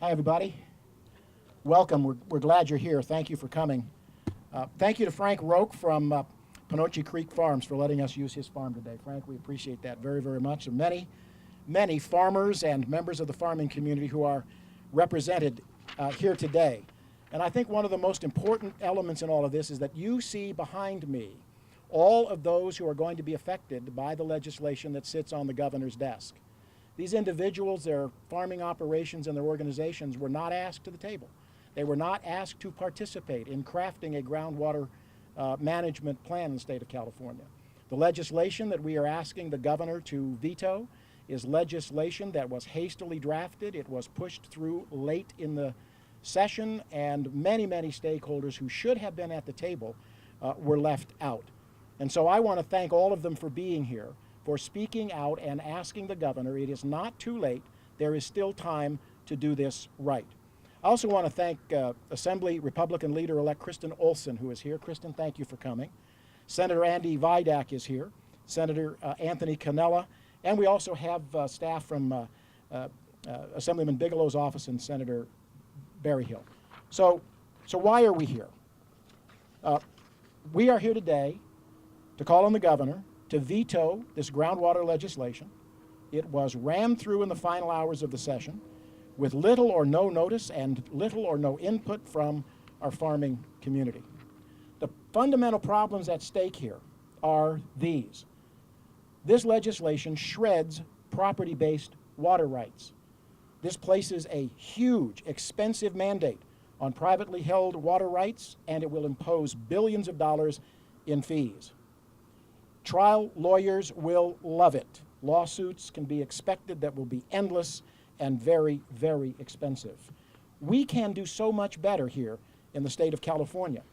Hi, everybody. Welcome. We're glad you're here. Thank you for coming. Thank you to Frank Roque from Panoche Creek Farms for letting us use his farm today. Frank, we appreciate that very, very much. And many farmers and members of the farming community who are represented here today. And I think one of the most important elements in all of this is that you see behind me all of those who are going to be affected by the legislation that sits on the governor's desk. These individuals, their farming operations and their organizations were not asked to the table. They were not asked to participate in crafting a groundwater management plan in the state of California. The legislation that we are asking the governor to veto is legislation that was hastily drafted. It was pushed through late in the session, and many stakeholders who should have been at the table were left out. And so I want to thank all of them for being here, for speaking out and asking the governor. It is not too late. There is still time to do this right. I also want to thank Assembly Republican Leader-Elect Kristin Olsen, who is here. Kristin, thank you for coming. Senator Andy Vidak is here, Senator Anthony Cannella, and we also have staff from Assemblyman Bigelow's office and Senator Berryhill. So why are we here? We are here today to call on the governor to veto this groundwater legislation. It was rammed through in the final hours of the session with little or no notice and little or no input from our farming community. The fundamental problems at stake here are these. This legislation shreds property-based water rights. This places a huge, expensive mandate on privately held water rights, and it will impose billions of dollars in fees. Trial lawyers will love it. Lawsuits can be expected that will be endless and very, very expensive. We can do so much better here in the state of California.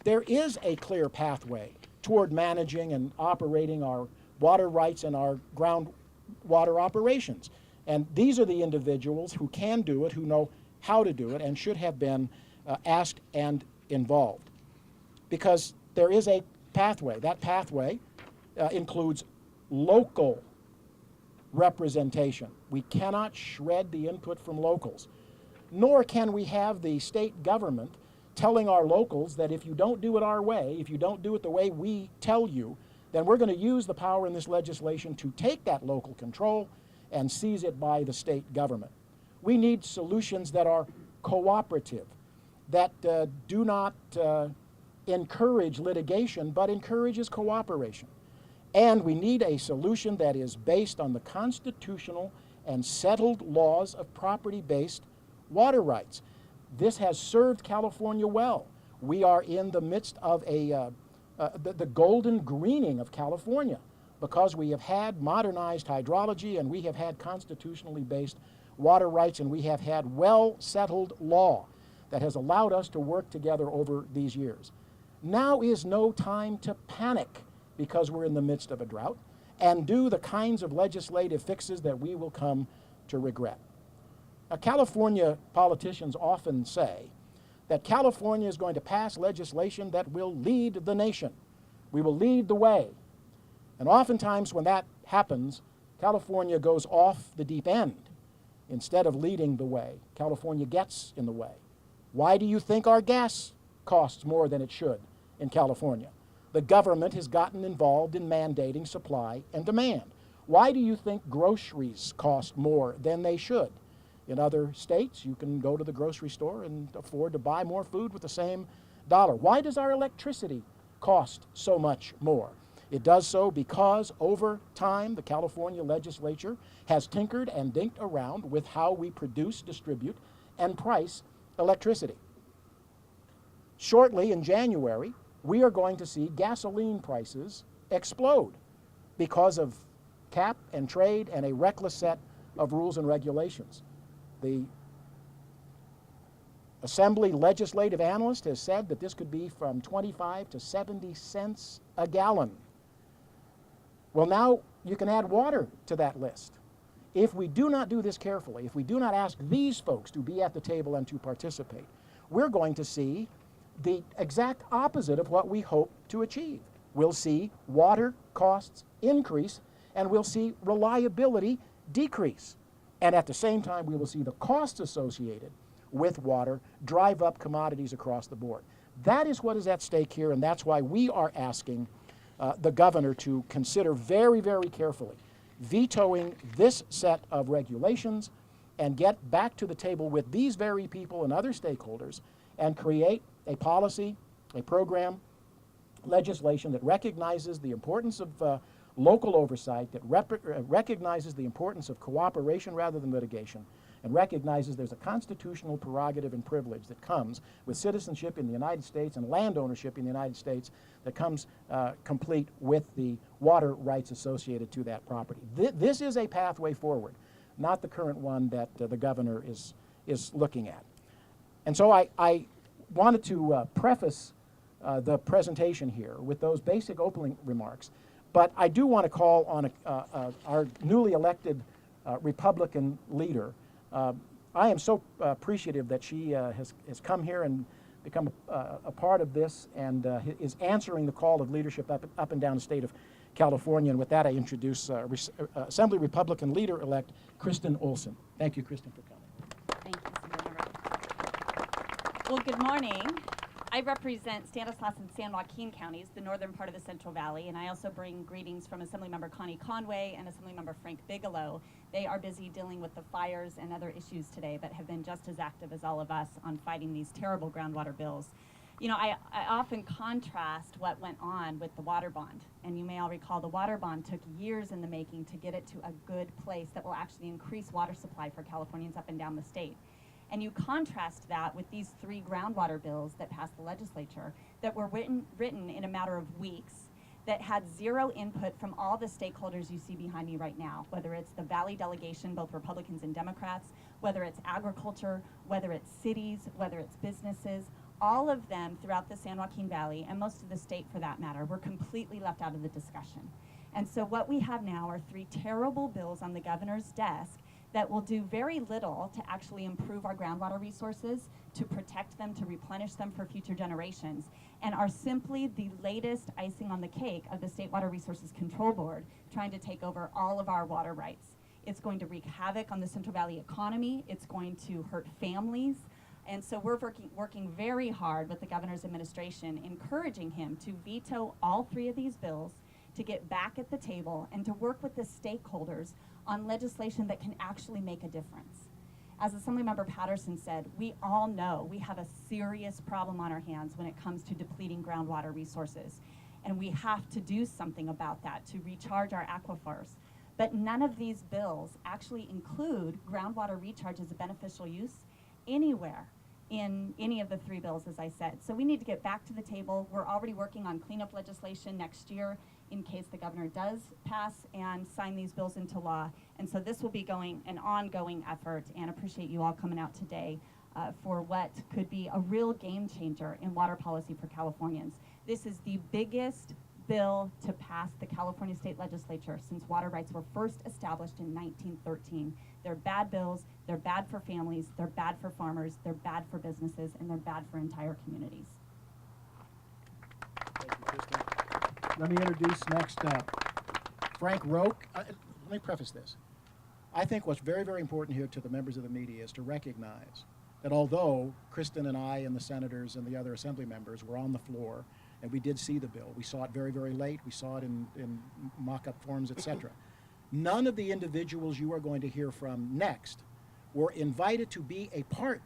There is a clear pathway toward managing and operating our water rights and our groundwater operations. And these are the individuals who can do it, who know how to do it, and should have been asked and involved. Because there is a pathway. That pathway includes local representation. We cannot shred the input from locals, nor can we have the state government telling our locals that if you don't do it our way, if you don't do it the way we tell you, then we're going to use the power in this legislation to take that local control and seize it by the state government. We need solutions that are cooperative, that do not encourage litigation, but encourages cooperation. And we need a solution that is based on the constitutional and settled laws of property-based water rights. This has served California well. We are in the midst of the golden greening of California because we have had modernized hydrology and we have had constitutionally based water rights, and we have had well-settled law that has allowed us to work together over these years. Now is no time to panic because we're in the midst of a drought, and do the kinds of legislative fixes that we will come to regret. Now, California politicians often say that California is going to pass legislation that will lead the nation. We will lead the way. And oftentimes when that happens, California goes off the deep end. Instead of leading the way, California gets in the way. Why do you think our gas costs more than it should in California? The government has gotten involved in mandating supply and demand. Why do you think groceries cost more than they should? In other states, you can go to the grocery store and afford to buy more food with the same dollar. Why does our electricity cost so much more? It does so because over time, the California legislature has tinkered and dinked around with how we produce, distribute, and price electricity. Shortly in January, we are going to see gasoline prices explode because of cap and trade and a reckless set of rules and regulations. The Assembly legislative analyst has said that this could be from 25 to 70 cents a gallon. Well, now you can add water to that list. If we do not do this carefully, if we do not ask these folks to be at the table and to participate, we're going to see the exact opposite of what we hope to achieve. We'll see water costs increase, and we'll see reliability decrease. And at the same time, we will see the costs associated with water drive up commodities across the board. That is what is at stake here, and that's why we are asking the governor to consider very, very carefully vetoing this set of regulations and get back to the table with these very people and other stakeholders and create a policy, a program, legislation that recognizes the importance of local oversight, that recognizes the importance of cooperation rather than litigation, and recognizes there's a constitutional prerogative and privilege that comes with citizenship in the United States and land ownership in the United States that comes complete with the water rights associated to that property. This is a pathway forward, not the current one that the governor is looking at. And so I wanted to preface the presentation here with those basic opening remarks, but I do want to call on our newly elected Republican leader. I am so appreciative that she has come here and become a part of this and is answering the call of leadership up and down the state of California. And with that, I introduce Assembly Republican Leader-Elect Kristin Olsen. Thank you, Kristin, for coming. Thank you, Senator. Well, good morning. I represent Stanislaus and San Joaquin counties, the northern part of the Central Valley, and I also bring greetings from Assemblymember Connie Conway and Assemblymember Frank Bigelow. They are busy dealing with the fires and other issues today, but have been just as active as all of us on fighting these terrible groundwater bills. You know, I often contrast what went on with the water bond, and you may all recall the water bond took years in the making to get it to a good place that will actually increase water supply for Californians up and down the state. And you contrast that with these 3 groundwater bills that passed the legislature that were written in a matter of weeks, that had 0 input from all the stakeholders you see behind me right now, whether it's the Valley delegation, both Republicans and Democrats, whether it's agriculture, whether it's cities, whether it's businesses. All of them throughout the San Joaquin Valley, and most of the state for that matter, were completely left out of the discussion. And so what we have now are 3 terrible bills on the governor's desk that will do very little to actually improve our groundwater resources, to protect them, to replenish them for future generations, and are simply the latest icing on the cake of the State Water Resources Control Board trying to take over all of our water rights. It's going to wreak havoc on the Central Valley economy. It's going to hurt families. And so we're working very hard with the governor's administration, encouraging him to veto all 3 of these bills, to get back at the table and to work with the stakeholders on legislation that can actually make a difference. As Assemblymember Patterson said, we all know we have a serious problem on our hands when it comes to depleting groundwater resources. And we have to do something about that to recharge our aquifers. But none of these bills actually include groundwater recharge as a beneficial use anywhere in any of the 3 bills, as I said. So we need to get back to the table. We're already working on cleanup legislation next year in case the governor does pass and sign these bills into law. And so this will be an ongoing effort, and appreciate you all coming out today for what could be a real game changer in water policy for Californians. This is the biggest bill to pass the California State Legislature since water rights were first established in 1913. They're bad bills, they're bad for families, they're bad for farmers, they're bad for businesses, and they're bad for entire communities. Thank you, Kristin. Let me introduce next Frank Roque. Let me preface this. I think what's very, very important here to the members of the media is to recognize that although Kristin and I and the senators and the other assembly members were on the floor and we did see the bill, we saw it very, very late, we saw it in mock-up forms, etc. None of the individuals you are going to hear from next were invited to be a part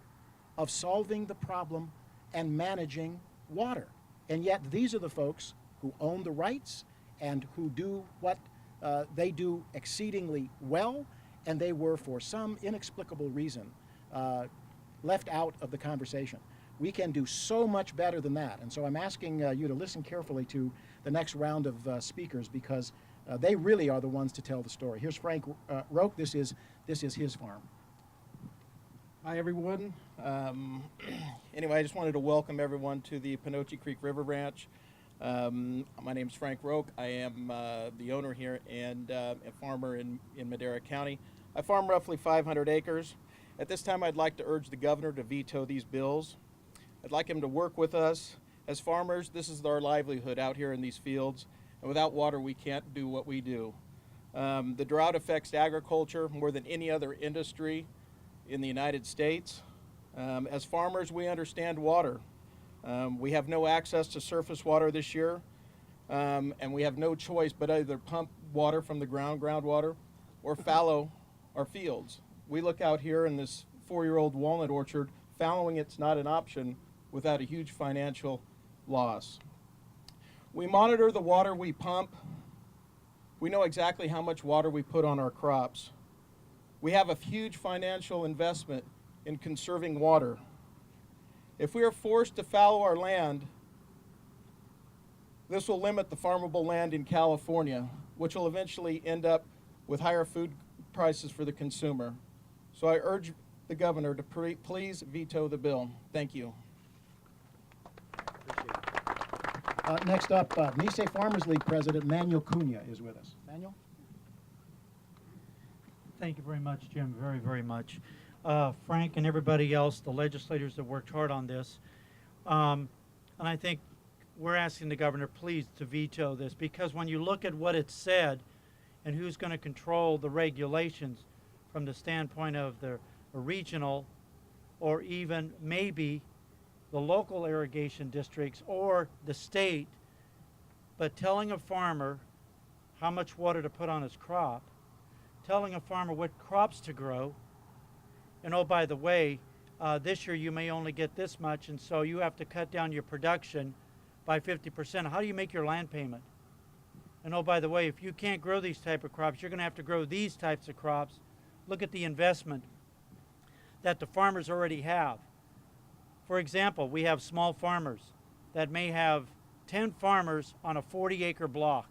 of solving the problem and managing water. And yet these are the folks who own the rights and who do what they do exceedingly well, and they were, for some inexplicable reason, left out of the conversation. We can do so much better than that, and so I'm asking you to listen carefully to the next round of speakers, because they really are the ones to tell the story. Here's Frank Roque. This is his farm. Hi, everyone. Anyway, I just wanted to welcome everyone to the Panoche Creek River Ranch. My name is Frank Roque. I am the owner here and a farmer in Madera County. I farm roughly 500 acres. At this time, I'd like to urge the governor to veto these bills. I'd like him to work with us. As farmers, this is our livelihood out here in these fields, and without water, we can't do what we do. The drought affects agriculture more than any other industry in the United States. As farmers, we understand water. We have no access to surface water this year, and we have no choice but either pump water from the groundwater, or fallow our fields. We look out here in this 4-year-old walnut orchard, fallowing it's not an option without a huge financial loss. We monitor the water we pump. We know exactly how much water we put on our crops. We have a huge financial investment in conserving water. If we are forced to fallow our land, this will limit the farmable land in California, which will eventually end up with higher food prices for the consumer. So I urge the governor to please veto the bill. Thank you. Next up, Nisei Farmers League President Manuel Cunha is with us. Manuel? Thank you very much, Jim, very, very much. Frank and everybody else, the legislators that worked hard on this. And I think we're asking the governor, please, to veto this, because when you look at what it said and who's going to control the regulations from the standpoint of the regional or even maybe the local irrigation districts or the state, but telling a farmer how much water to put on his crop, telling a farmer what crops to grow, and oh, by the way, this year you may only get this much, and so you have to cut down your production by 50%. How do you make your land payment? And oh, by the way, if you can't grow these type of crops, you're going to have to grow these types of crops. Look at the investment that the farmers already have. For example, we have small farmers that may have 10 farmers on a 40-acre block,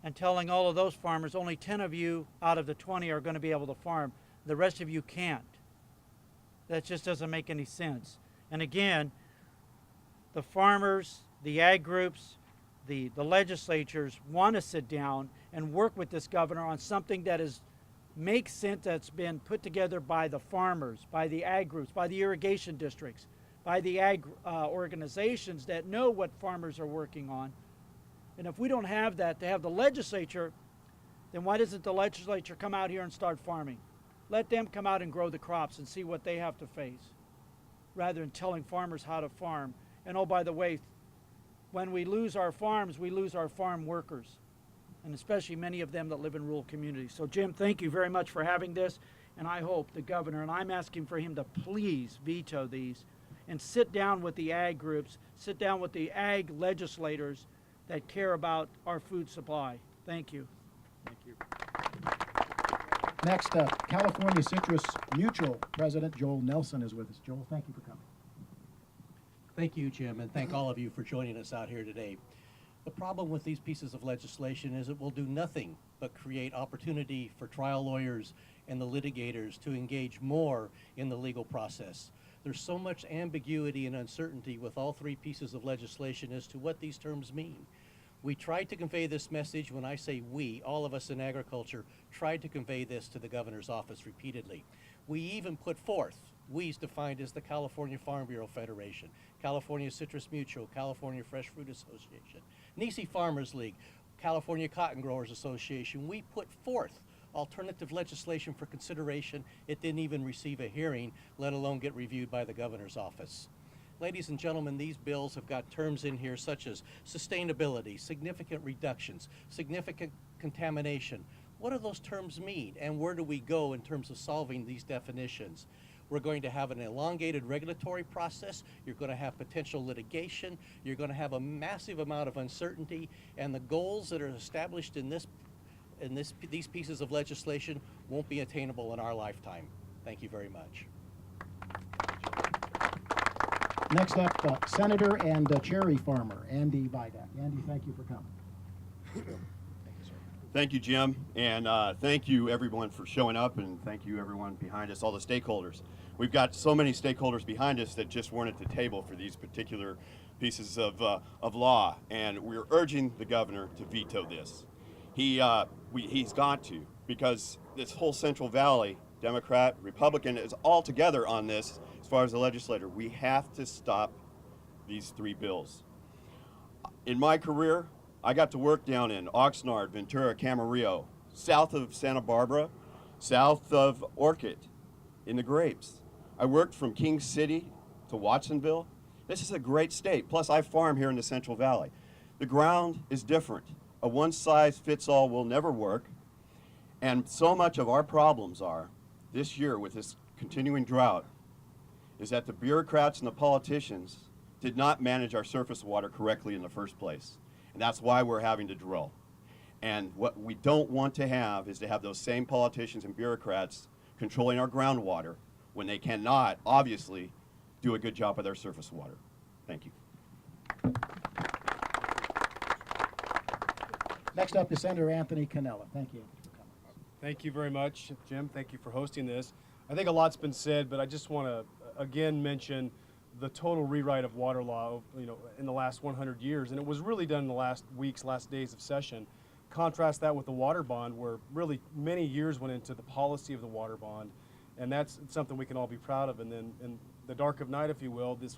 and telling all of those farmers, only 10 of you out of the 20 are going to be able to farm. The rest of you can't. That just doesn't make any sense. And again, the farmers, the ag groups, the legislatures want to sit down and work with this governor on something that makes sense, that's been put together by the farmers, by the ag groups, by the irrigation districts, by the ag organizations that know what farmers are working on. And if we don't have that, to have the legislature, then why doesn't the legislature come out here and start farming? Let them come out and grow the crops and see what they have to face, rather than telling farmers how to farm. And oh, by the way, when we lose our farms, we lose our farm workers, and especially many of them that live in rural communities. So Jim, thank you very much for having this, and I hope the governor, and I'm asking for him to please veto these and sit down with the ag groups, sit down with the ag legislators that care about our food supply. Thank you. Thank you. Next up, California Citrus Mutual President Joel Nelson is with us. Joel, thank you for coming. Thank you, Jim, and thank all of you for joining us out here today. The problem with these pieces of legislation is it will do nothing but create opportunity for trial lawyers and the litigators to engage more in the legal process. There's so much ambiguity and uncertainty with all three pieces of legislation as to what these terms mean. We tried to convey this message. When I say we, all of us in agriculture tried to convey this to the governor's office repeatedly. We even put forth, we's defined as the California Farm Bureau Federation, California Citrus Mutual, California Fresh Fruit Association, Nisei Farmers League, California Cotton Growers Association. We put forth alternative legislation for consideration. It didn't even receive a hearing, let alone get reviewed by the governor's office. Ladies and gentlemen, these bills have got terms in here such as sustainability, significant reductions, significant contamination. What do those terms mean, and where do we go in terms of solving these definitions? We're going to have an elongated regulatory process. You're going to have potential litigation. You're going to have a massive amount of uncertainty, and the goals that are established in these pieces of legislation won't be attainable in our lifetime. Thank you very much. Next up, Senator and cherry farmer Andy Vidak. Andy, thank you for coming. Thank you, sir. Thank you, Jim, and thank you everyone for showing up, and thank you everyone behind us, all the stakeholders. We've got so many stakeholders behind us that just weren't at the table for these particular pieces of law, and we're urging the governor to veto this. He's got to, because this whole Central Valley, Democrat, Republican, is all together on this. As far as the legislator, we have to stop these three bills. In my career, I got to work down in Oxnard, Ventura, Camarillo, south of Santa Barbara, south of Orchid, in the grapes. I worked from King City to Watsonville. This is a great state. Plus, I farm here in the Central Valley. The ground is different. A one-size-fits-all will never work. And so much of our problems are, this year with this continuing drought, is that the bureaucrats and the politicians did not manage our surface water correctly in the first place. And that's why we're having to drill. And what we don't want to have is to have those same politicians and bureaucrats controlling our groundwater when they cannot, obviously, do a good job with our surface water. Thank you. Next up is Senator Anthony Cannella. Thank you. Thank you very much, Jim. Thank you for hosting this. I think a lot's been said, but I just want to again mention the total rewrite of water law, in the last 100 years, and it was really done in the last weeks, last days of session. Contrast that with the water bond, where really many years went into the policy of the water bond, and that's something we can all be proud of. And then in the dark of night, if you will, these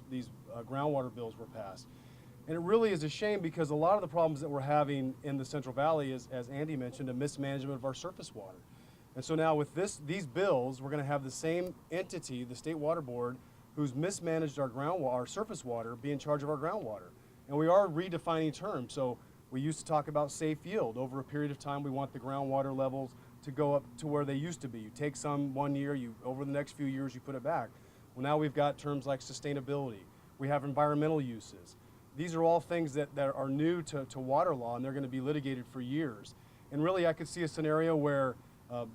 groundwater bills were passed. And it really is a shame because a lot of the problems that we're having in the Central Valley is, as Andy mentioned, a mismanagement of our surface water. And so now with these bills, we're going to have the same entity, the State Water Board, who's mismanaged our surface water, be in charge of our groundwater. And we are redefining terms. So we used to talk about safe yield. Over a period of time, we want the groundwater levels to go up to where they used to be. You take some one year, over the next few years, you put it back. Well, now we've got terms like sustainability. We have environmental uses. These are all things that are new to water law, and they're going to be litigated for years. And really, I could see a scenario where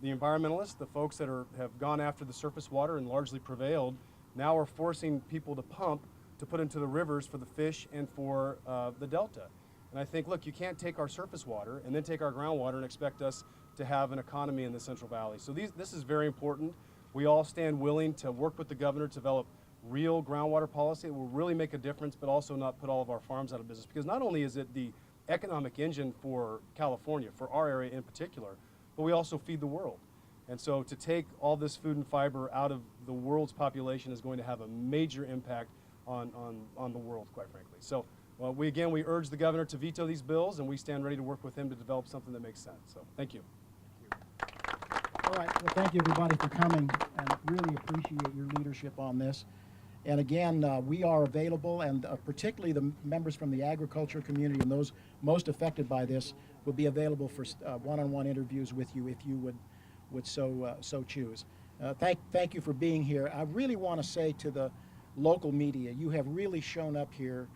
the environmentalists, the folks that have gone after the surface water and largely prevailed, now are forcing people to pump to put into the rivers for the fish and for the delta. And I think, look, you can't take our surface water and then take our groundwater and expect us to have an economy in the Central Valley. So this is very important. We all stand willing to work with the governor to develop real groundwater policy that will really make a difference, but also not put all of our farms out of business. Because not only is it the economic engine for California, for our area in particular, but we also feed the world. And so to take all this food and fiber out of the world's population is going to have a major impact on the world, quite frankly. So we urge the governor to veto these bills, and we stand ready to work with him to develop something that makes sense. So thank you. All right. Well, thank you, everybody, for coming, and really appreciate your leadership on this. And again, we are available, and particularly the members from the agriculture community and those most affected by this will be available for one-on-one interviews with you if you would so choose. Thank you for being here. I really want to say to the local media, you have really shown up here.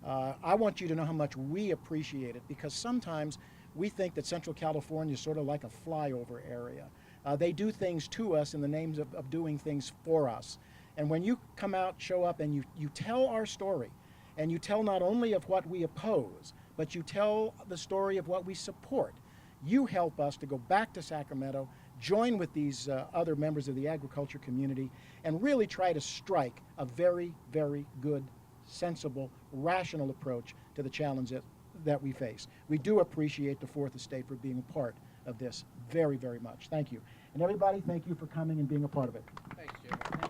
I want you to know how much we appreciate it, because sometimes we think that Central California is sort of like a flyover area. They do things to us in the names of doing things for us. And when you come out, show up, and you tell our story, and you tell not only of what we oppose, but you tell the story of what we support, you help us to go back to Sacramento, join with these other members of the agriculture community, and really try to strike a very, very good, sensible, rational approach to the challenge that we face. We do appreciate the Fourth Estate for being a part of this very, very much. Thank you. And everybody, thank you for coming and being a part of it. Thanks, Jim.